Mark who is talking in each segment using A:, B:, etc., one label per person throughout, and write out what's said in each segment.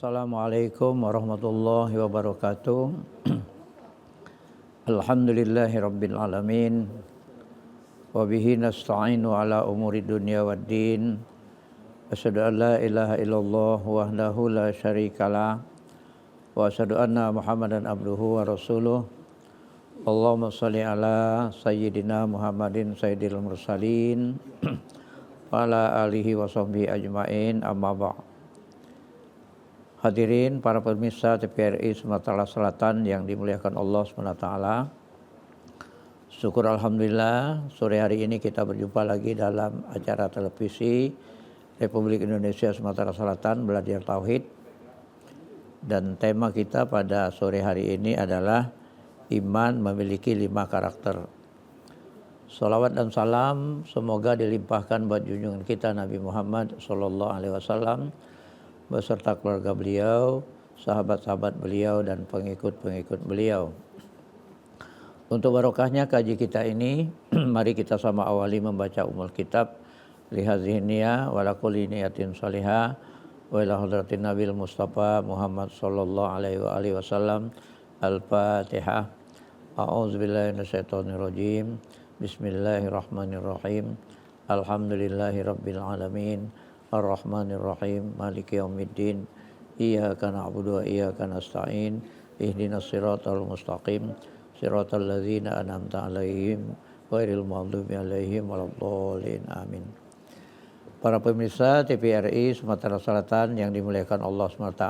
A: Assalamualaikum warahmatullahi wabarakatuh. Alhamdulillahi rabbil alamin. Wa bihi nasta'inu ala umuri dunya waddin. Asyhadu an la ilaha illallah wahdahu la syarikalah. Wa asyhadu anna Muhammadan abduhu wa rasuluh. Allahumma shalli ala sayyidina Muhammadin sayyidil mursalin wa ala alihi wa sahbihi ajmain, amma ba'd. Hadirin para pemirsa TVRI Sumatera Selatan yang dimuliakan Allah SWT. Syukur alhamdulillah sore hari ini kita berjumpa lagi dalam acara televisi Republik Indonesia Sumatera Selatan Belajar Tauhid. Dan tema kita pada sore hari ini adalah iman memiliki 5 karakter. Salawat dan salam semoga dilimpahkan buat junjungan kita Nabi Muhammad SAW beserta keluarga beliau, sahabat-sahabat beliau dan pengikut-pengikut beliau. Untuk barokahnya kaji kita ini, mari kita sama awali membaca umul kitab lihadhihi niyah wa lakulli niyatin salihah wa ila hadratin nabil mustafa Muhammad sallallahu alaihi wasallam. Al-Fatihah. A'udzubillahi minasyaitonir rajim. Bismillahirrahmanirrahim. Alhamdulillahirabbil alamin. Ar-Rahmanir Rahim, Maliki Yaumiddin. Iyyaka na'budu wa iyyaka nasta'in. Ihdinas siratal mustaqim. Siratal ladzina an'amta 'alaihim ghairil maghdubi 'alaihim waladdallin. Amin. Para pemirsa TVRI Sumatera Selatan yang dimuliakan Allah SWT,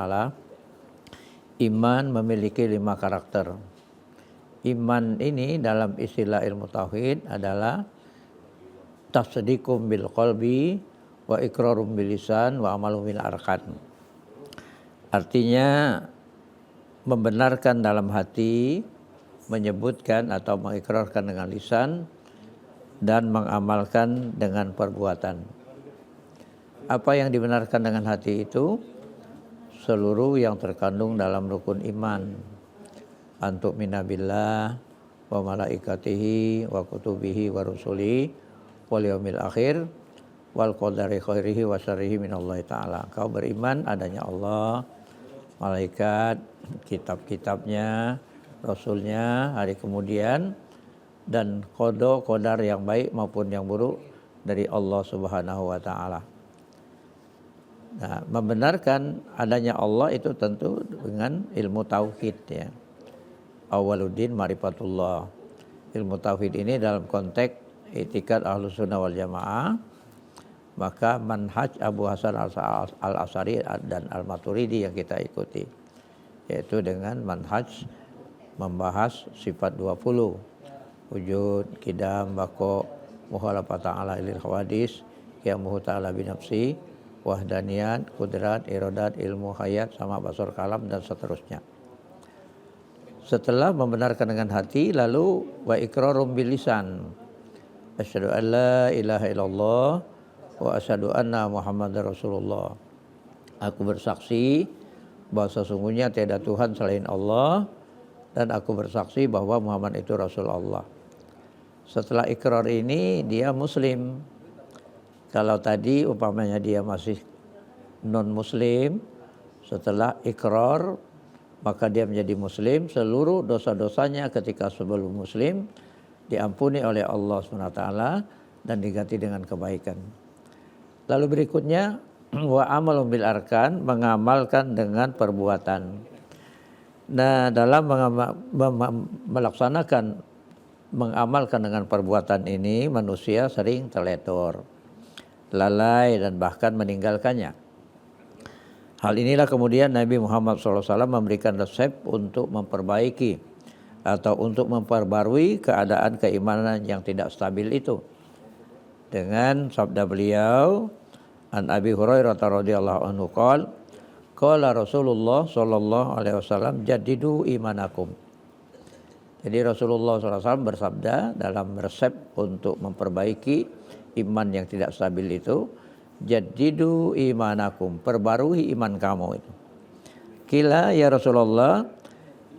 A: iman memiliki 5 karakter. Iman ini dalam istilah ilmu tauhid adalah tasdiqum bil qalbi wa iqrarum bil lisan wa amalum bil arkan. Artinya membenarkan dalam hati, menyebutkan atau mengikrarkan dengan lisan dan mengamalkan dengan perbuatan. Apa yang dibenarkan dengan hati itu? Seluruh yang terkandung dalam rukun iman. Antuk minabillah wa malaikatihi wa kutubihi wa rusulihi wal yaumil akhir wal qadari khairihi wa syarrihi minallahi ta'ala. Kau beriman adanya Allah, malaikat, kitab-kitabnya, rasulnya, hari kemudian, dan qadar yang baik maupun yang buruk dari Allah Subhanahu wa ta'ala. Nah, membenarkan adanya Allah itu tentu dengan ilmu tauhid ya. Awaluddin marifatullah. Ilmu tauhid ini dalam konteks i'tiqad Ahlus Sunnah wal Jamaah. Maka manhaj Abu Hasan al-Asy'ari dan al-Maturidi yang kita ikuti, yaitu dengan manhaj membahas sifat 20, wujud, qidam, baqa, muhalafat ta'ala ilil hawadis, qiyamuhu ta'ala binafsi, wahdaniyat, kudrat, iradat, ilmu, hayat, sama basar, kalam, dan seterusnya. Setelah membenarkan dengan hati, lalu wa iqrarum bil lisan, asyhadu an la ilaha illallah wa asyhadu anna Muhammadar Rasulullah. Aku bersaksi bahwa sesungguhnya tiada Tuhan selain Allah dan aku bersaksi bahwa Muhammad itu Rasul Allah. Setelah ikrar ini dia muslim. Kalau tadi umpamanya dia masih non muslim, setelah ikrar maka dia menjadi muslim. Seluruh dosa-dosanya ketika sebelum muslim diampuni oleh Allah SWT dan diganti dengan kebaikan. Lalu berikutnya wa amalum bil arkan, mengamalkan dengan perbuatan. Nah, dalam melaksanakan mengamalkan dengan perbuatan ini manusia sering terledor, lalai dan bahkan meninggalkannya. Hal inilah kemudian Nabi Muhammad SAW memberikan resep untuk memperbaiki atau untuk memperbarui keadaan keimanan yang tidak stabil itu. Dengan sabda beliau, an Abi Hurairah radhiyallahu anhu qala Rasulullah sallallahu alaihi wasallam jaddidu imanakum. Jadi Rasulullah SAW bersabda dalam resep untuk memperbaiki iman yang tidak stabil itu, jaddidu imanakum, perbarui iman kamu itu. Qila ya Rasulullah,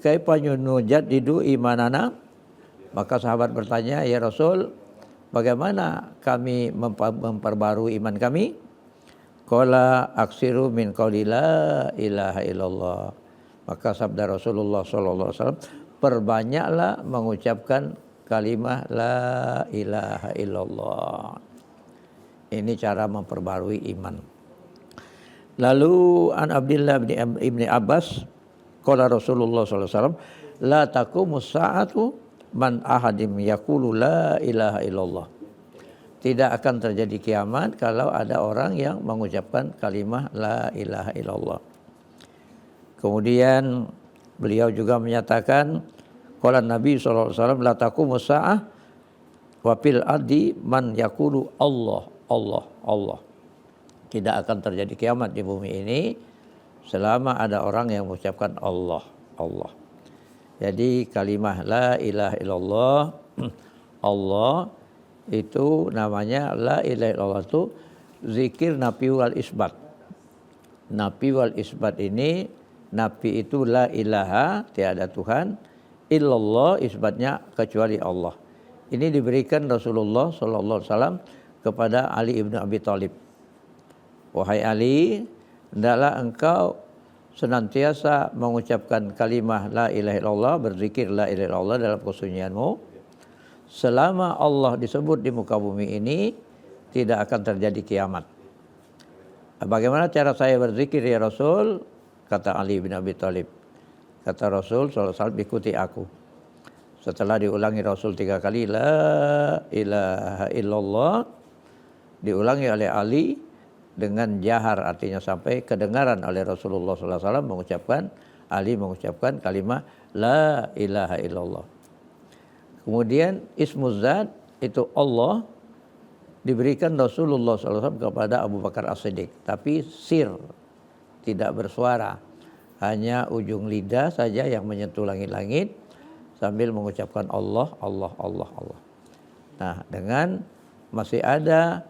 A: kaifa nujaddidu imanana? Maka sahabat bertanya, ya Rasul, bagaimana kami memperbarui iman kami? Qala aksiru min qauli la ilaha illallah. Maka sabda Rasulullah sallallahu alaihi wasallam, perbanyaklah mengucapkan kalimah la ilaha illallah. Ini cara memperbarui iman. Lalu an Abdullah bin Abbas qala Rasulullah sallallahu alaihi wasallam, la taqumus sa'atu man ahadim yaqulu la ilaha illallah. Tidak akan terjadi kiamat kalau ada orang yang mengucapkan kalimah la ilaha illallah. Kemudian beliau juga menyatakan qala Nabi sallallahu alaihi wasallam, la taqumus sa'ah wa fil ardi man yaqulu Allah Allah Allah. Tidak akan terjadi kiamat di bumi ini selama ada orang yang mengucapkan Allah Allah. Jadi kalimah la ilaha illallah Allah itu namanya la ilaha illallah itu zikir nafi wal isbat. Nafi wal isbat ini, nafi itu la ilaha, tiada Tuhan, illallah isbatnya kecuali Allah. Ini diberikan Rasulullah sallallahu alaihi wasallam kepada Ali ibn Abi Thalib. Wahai Ali, hendaklah engkau senantiasa mengucapkan kalimah la ilaha illallah, berzikir la ilaha illallah dalam kesunyianmu. Selama Allah disebut di muka bumi ini, tidak akan terjadi kiamat. Bagaimana cara saya berzikir ya Rasul? Kata Ali bin Abi Thalib. Kata Rasul sallallahu alaihi wasallam, ikuti aku. Setelah diulangi Rasul 3 kali la ilaha illallah, diulangi oleh Ali dengan jahar, artinya sampai kedengaran oleh Rasulullah sallallahu alaihi wasallam mengucapkan, Ali mengucapkan kalimat la ilaha illallah. Kemudian ismuz zat itu Allah diberikan Rasulullah sallallahu alaihi wasallam kepada Abu Bakar As-Siddiq, tapi sir, tidak bersuara, hanya ujung lidah saja yang menyentuh langit-langit sambil mengucapkan Allah Allah Allah Allah. Nah, dengan masih ada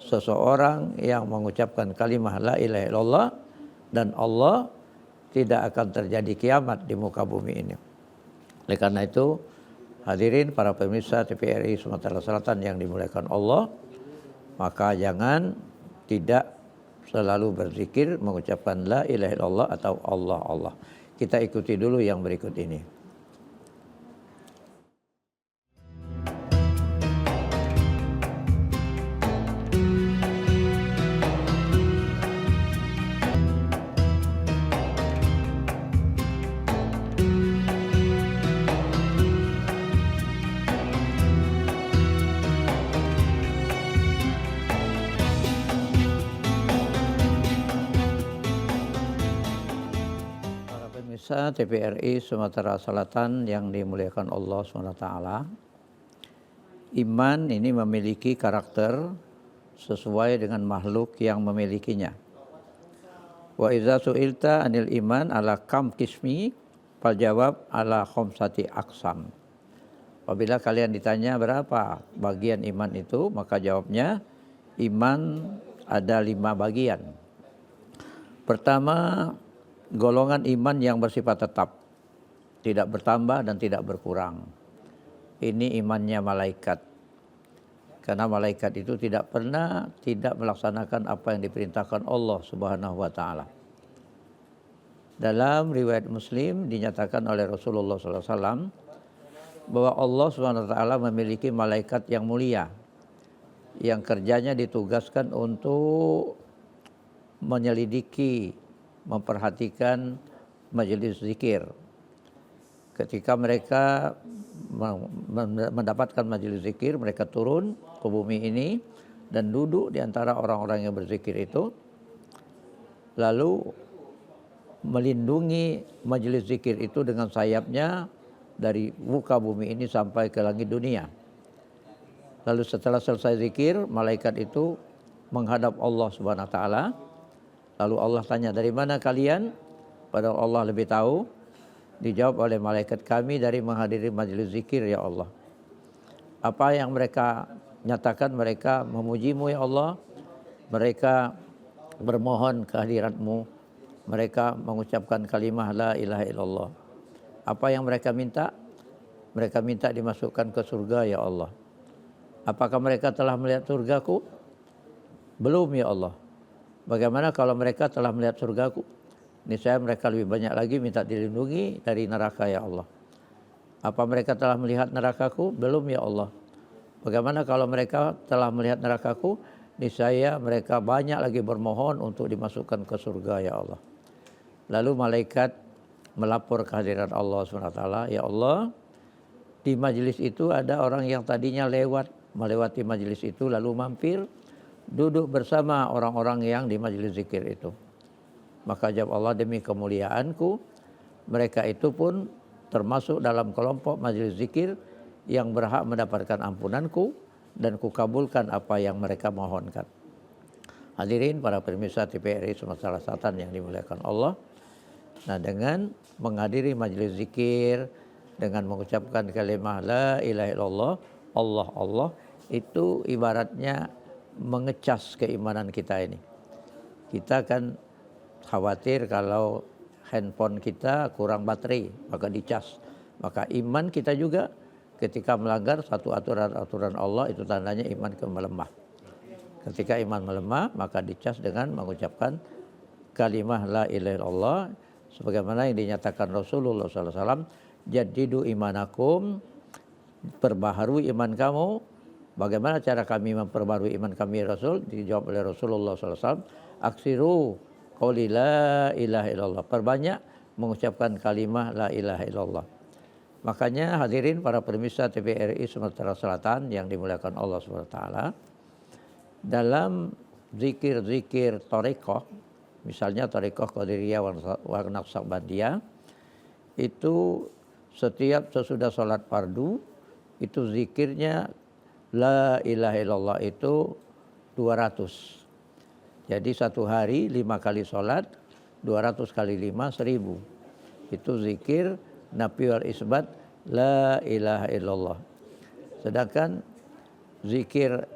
A: seseorang yang mengucapkan kalimah la ilaha illallah dan Allah, tidak akan terjadi kiamat di muka bumi ini. Oleh karena itu, hadirin para pemirsa TVRI Sumatera Selatan yang dimuliakan Allah, maka jangan tidak selalu berzikir mengucapkan la ilaha illallah atau Allah Allah. Kita ikuti dulu yang berikut ini. Pemirsa TVRI Sumatera Selatan yang dimuliakan Allah SWT, iman ini memiliki karakter sesuai dengan makhluk yang memilikinya. Wa idza su'ilta anil iman ala kam kismi fal jawab ala khamsati aqsam. Apabila kalian ditanya berapa bagian iman itu, maka jawabnya iman ada 5 bagian. Pertama, golongan iman yang bersifat tetap, tidak bertambah dan tidak berkurang. Ini imannya malaikat. Karena malaikat itu tidak pernah tidak melaksanakan apa yang diperintahkan Allah Subhanahu wa taala. Dalam riwayat Muslim dinyatakan oleh Rasulullah sallallahu alaihi wasallam bahwa Allah Subhanahu wa taala memiliki malaikat yang mulia yang kerjanya ditugaskan untuk menyelidiki, memperhatikan majelis zikir. Ketika mereka mendapatkan majelis zikir, mereka turun ke bumi ini dan duduk di antara orang-orang yang berzikir itu, lalu melindungi majelis zikir itu dengan sayapnya dari muka bumi ini sampai ke langit dunia. Lalu setelah selesai zikir, malaikat itu menghadap Allah Subhanahu wa taala. Lalu Allah tanya, dari mana kalian? Padahal Allah lebih tahu. Dijawab oleh malaikat, kami dari menghadiri majelis zikir ya Allah. Apa yang mereka nyatakan? Mereka memujimu ya Allah. Mereka bermohon kehadiratmu. Mereka mengucapkan kalimah la ilaha illallah. Apa yang mereka minta? Mereka minta dimasukkan ke surga ya Allah. Apakah mereka telah melihat surgaku? Belum ya Allah. Bagaimana kalau mereka telah melihat surgaku? Niscaya mereka lebih banyak lagi minta dilindungi dari neraka ya Allah. Apa mereka telah melihat nerakaku? Belum ya Allah. Bagaimana kalau mereka telah melihat nerakaku? Niscaya mereka banyak lagi bermohon untuk dimasukkan ke surga ya Allah. Lalu malaikat melapor kehadiran Allah SWT. Ya Allah, di majelis itu ada orang yang tadinya melewati majelis itu lalu mampir duduk bersama orang-orang yang di majelis zikir itu. Maka jawab Allah, demi kemuliaanku, mereka itu pun termasuk dalam kelompok majelis zikir yang berhak mendapatkan ampunanku dan kukabulkan apa yang mereka mohonkan. Hadirin para pemirsa TVRI Sumatera Selatan yang dimuliakan Allah. Nah, dengan menghadiri majelis zikir, dengan mengucapkan kalimat la ilaha illallah, Allah Allah, itu ibaratnya mengecas keimanan kita ini. Kita kan khawatir kalau handphone kita kurang baterai, maka dicas. Maka iman kita juga ketika melanggar satu aturan Allah, itu tandanya iman melemah. Ketika iman melemah, maka dicas dengan mengucapkan kalimah la ilaha illallah, sebagaimana yang dinyatakan Rasulullah SAW, jadidu imanakum, perbaharui iman kamu. Bagaimana cara kami memperbarui iman kami Rasul? Dijawab oleh Rasulullah SAW, aksiru qauli la ilaha illallah, perbanyak mengucapkan kalimah la ilaha illallah. Makanya hadirin para pemirsa TVRI Sumatera Selatan yang dimuliakan Allah SWT, dalam zikir-zikir thariqah, misalnya thariqah Qadiriyah wa Naqsabandiyah, itu setiap sesudah sholat fardu, itu zikirnya la ilaha illallah itu 200. Jadi satu hari 5 kali sholat, 200 kali 5, 1000. Itu zikir nafi wal isbat la ilaha illallah. Sedangkan zikir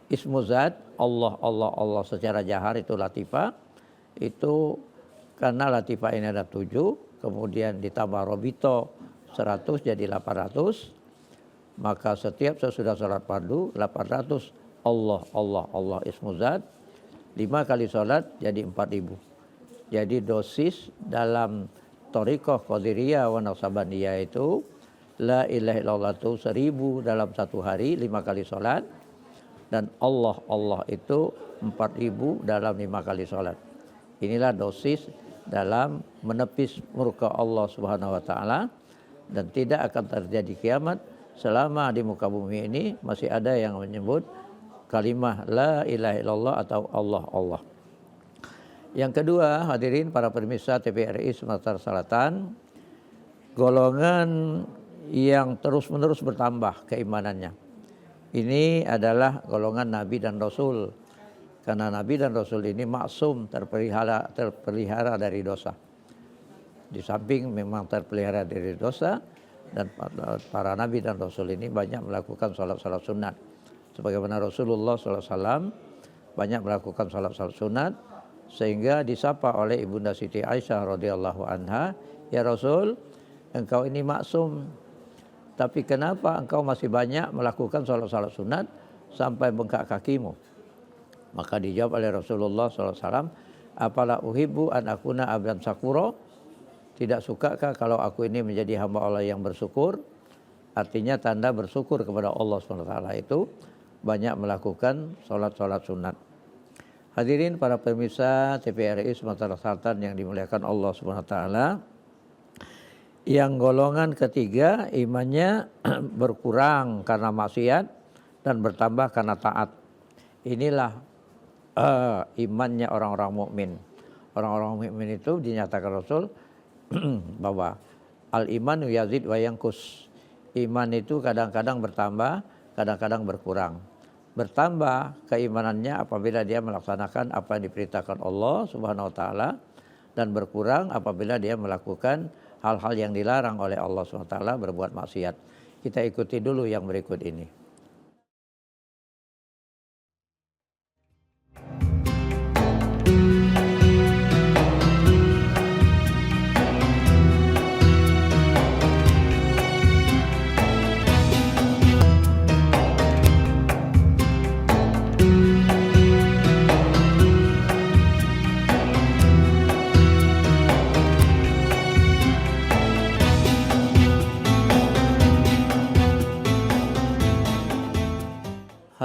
A: ismu zat Allah Allah Allah secara jahar itu latifah, itu karena latifah ini ada 7, kemudian ditambah robito 100 jadi 800, maka setiap sesudah sholat fardu 800 Allah Allah Allah ismu zat, 5 kali sholat jadi 4000. Jadi dosis dalam thariqah Qadiriyah wa Naqsabandiyah itu la ilaha illallah itu 1000 dalam satu hari 5 kali sholat, dan Allah Allah itu 4000 dalam 5 kali sholat. Inilah dosis dalam menepis murka Allah Subhanahu wa taala, dan tidak akan terjadi kiamat selama di muka bumi ini masih ada yang menyebut kalimah la ilaha illallah atau Allah Allah. Yang kedua, hadirin para pemirsa TVRI Sumatera Selatan, golongan yang terus-menerus bertambah keimanannya. Ini adalah golongan Nabi dan Rasul. Karena Nabi dan Rasul ini maksum, terpelihara dari dosa. Di samping memang terpelihara dari dosa, dan para Nabi dan Rasul ini banyak melakukan salat-salat sunat. Sebagaimana Rasulullah SAW banyak melakukan salat-salat sunat, sehingga disapa oleh Ibunda Siti Aisyah radhiyallahu anha, ya Rasul, engkau ini maksum, tapi kenapa engkau masih banyak melakukan salat-salat sunat sampai bengkak kakimu? Maka dijawab oleh Rasulullah SAW, apalah uhibbu an akuna abdan syakura, tidak sukakah kalau aku ini menjadi hamba Allah yang bersyukur? Artinya tanda bersyukur kepada Allah SWT itu banyak melakukan sholat-sholat sunat. Hadirin para pemirsa TVRI Sumatera Selatan yang dimuliakan Allah SWT, yang golongan ketiga imannya berkurang karena maksiat dan bertambah karena taat. Inilah imannya orang-orang mukmin. Orang-orang mukmin itu dinyatakan Rasul bahwa al-imanu yazid wa yanqus. Iman itu kadang-kadang bertambah, kadang-kadang berkurang. Bertambah keimanannya apabila dia melaksanakan apa yang diperintahkan Allah Subhanahu wa taala, dan berkurang apabila dia melakukan hal-hal yang dilarang oleh Allah Subhanahu wa taala, berbuat maksiat. Kita ikuti dulu yang berikut ini.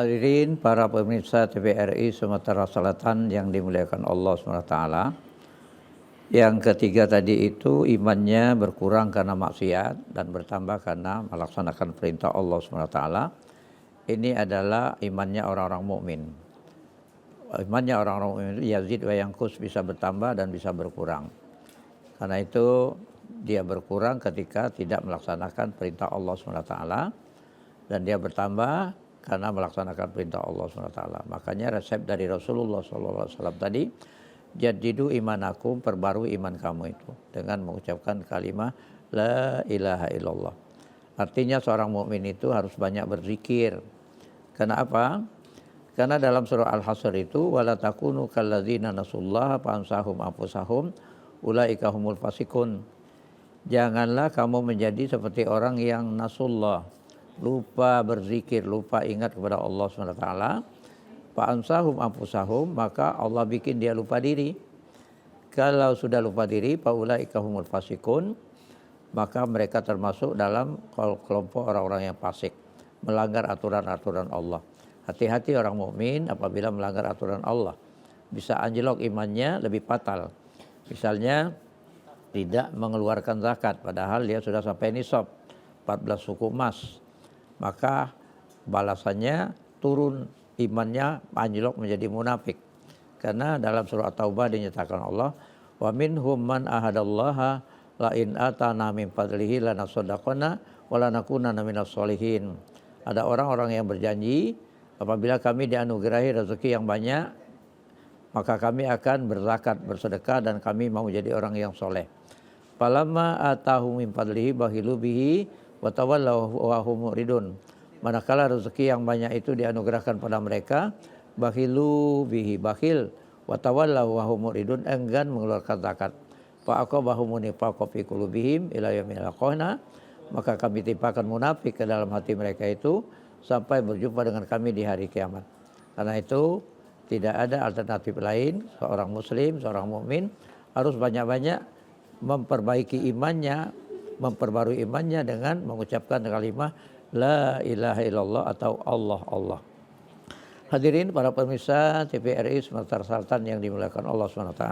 A: Hadirin para pemirsa TVRI Sumatera Selatan yang dimuliakan Allah SWT. Yang ketiga tadi itu imannya berkurang karena maksiat dan bertambah karena melaksanakan perintah Allah SWT. Ini adalah imannya orang-orang mukmin. Imannya orang-orang mukmin itu yazid wa yanqus, bisa bertambah dan bisa berkurang. Karena itu dia berkurang ketika tidak melaksanakan perintah Allah SWT, dan dia bertambah karena melaksanakan perintah Allah SWT. Makanya resep dari Rasulullah SAW tadi, jadidu imanakum, perbarui iman kamu itu dengan mengucapkan kalimat la ilaha illallah. Artinya seorang mukmin itu harus banyak berzikir. Kenapa? Karena dalam surah Al-Hasr itu wala takunu kalladzina nasullaha fa ansahum anfusahum ulaika humul fasikun. Janganlah kamu menjadi seperti orang yang nasullah, lupa berzikir, lupa ingat kepada Allah SWT. Fa'ansahum anfusahum, maka Allah bikin dia lupa diri. Kalau sudah lupa diri, faulaika humul fasikun, maka mereka termasuk dalam kelompok orang-orang yang fasik, melanggar aturan-aturan Allah. Hati-hati orang mukmin apabila melanggar aturan Allah, bisa anjlok imannya, lebih fatal. Misalnya tidak mengeluarkan zakat padahal dia sudah sampai nisab 14 suku emas, maka balasannya turun imannya, anjlok menjadi munafik. Karena dalam surah At-Taubah dinyatakan Allah, wa minhum man ahadallaha la in atana min fadlihi lanasaddaqana wa lanakunanna minas sholihin. Ada orang-orang yang berjanji apabila kami dianugerahi rezeki yang banyak, maka kami akan berzakat, bersedekah, dan kami mau jadi orang yang soleh. Falamma atahum min fadlihi bahilu bihi wa tawallaw wa hum muridun. Manakala rezeki yang banyak itu dianugerahkan pada mereka, bahilu bihi, bakhil, wa tawallaw wa hum muridun, enggan mengeluarkan zakat. Fa aqabahum nifaqu fi qulubihim ila yaumil qiyamah, maka kami timpakan munafik ke dalam hati mereka itu sampai berjumpa dengan kami di hari kiamat. Karena itu tidak ada alternatif lain, seorang muslim, seorang mukmin harus banyak-banyak memperbaiki imannya, memperbarui imannya dengan mengucapkan kalimat la ilaha illallah atau Allah Allah. Hadirin para pemirsa TVRI Sumatera Selatan yang dimuliakan Allah SWT.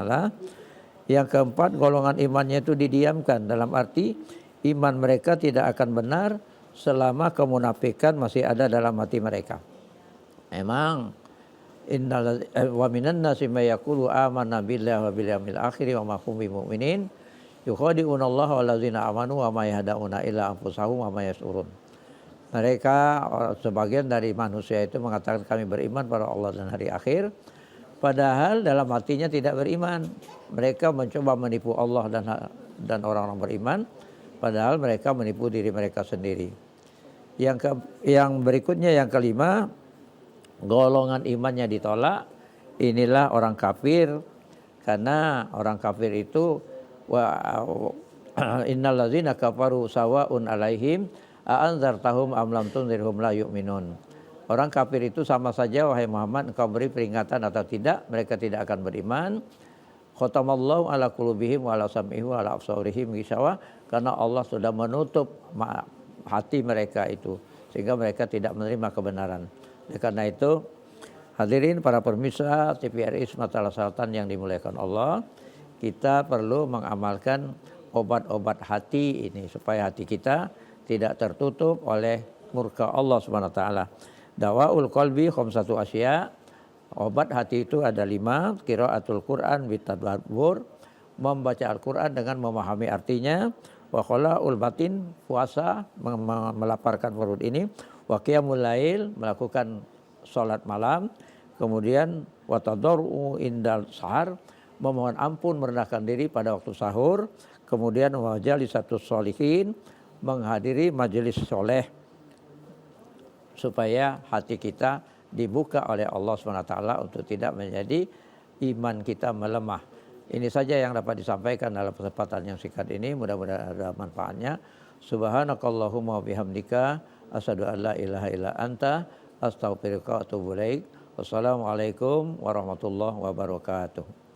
A: Yang keempat, golongan imannya itu didiamkan, dalam arti iman mereka tidak akan benar selama kemunafikan masih ada dalam hati mereka. Memang innal wa minan nasi may yaqulu amanna billahi wa bil yaumil akhir wa ma hum bimumin yukhadi'una Allah wallazina amanu wa ma yahda'una illa anfusahum wa ma yash'urun. Mereka sebagian dari manusia itu mengatakan kami beriman pada Allah dan hari akhir, padahal dalam hatinya tidak beriman. Mereka mencoba menipu Allah dan orang-orang beriman, padahal mereka menipu diri mereka sendiri. Yang berikutnya, yang kelima, golongan imannya ditolak. Inilah orang kafir, karena orang kafir itu innal ladzina kafaru sawaun alaihim a'anzartahum am lam tunzirhum la yu'minun. Orang kafir itu sama saja, wahai Muhammad, engkau beri peringatan atau tidak, mereka tidak akan beriman. Khatamallahu ala qulubihim wa ala sam'ihim wa ala absarihim ghishawa, karena Allah sudah menutup hati mereka itu sehingga mereka tidak menerima kebenaran. Karena itu, hadirin para pemirsa TVRI Sumatera Selatan yang dimuliakan Allah, kita perlu mengamalkan obat-obat hati ini supaya hati kita tidak tertutup oleh murka Allah Subhanahu wa taala. Dawaul qalbi khamsatu asya. Obat hati itu ada 5, qiraatul Quran bitadabbur, membaca Al-Quran dengan memahami artinya, wa qalaul batin, puasa, melaparkan perut ini, wa qiyamul lail, melakukan salat malam, kemudian wa tadarru indal sahar, memohon ampun, merendahkan diri pada waktu sahur, kemudian wa jalisatus sholihin, menghadiri majelis soleh, supaya hati kita dibuka oleh Allah SWT untuk tidak menjadi iman kita melemah. Ini saja yang dapat disampaikan dalam kesempatan yang singkat ini, mudah-mudahan ada manfaatnya. Subhanakallahumma wa bihamdika asyhadu an la ilaha illa anta astaghfiruka wa atubu ilaik. Wassalamualaikum warahmatullahi wabarakatuh.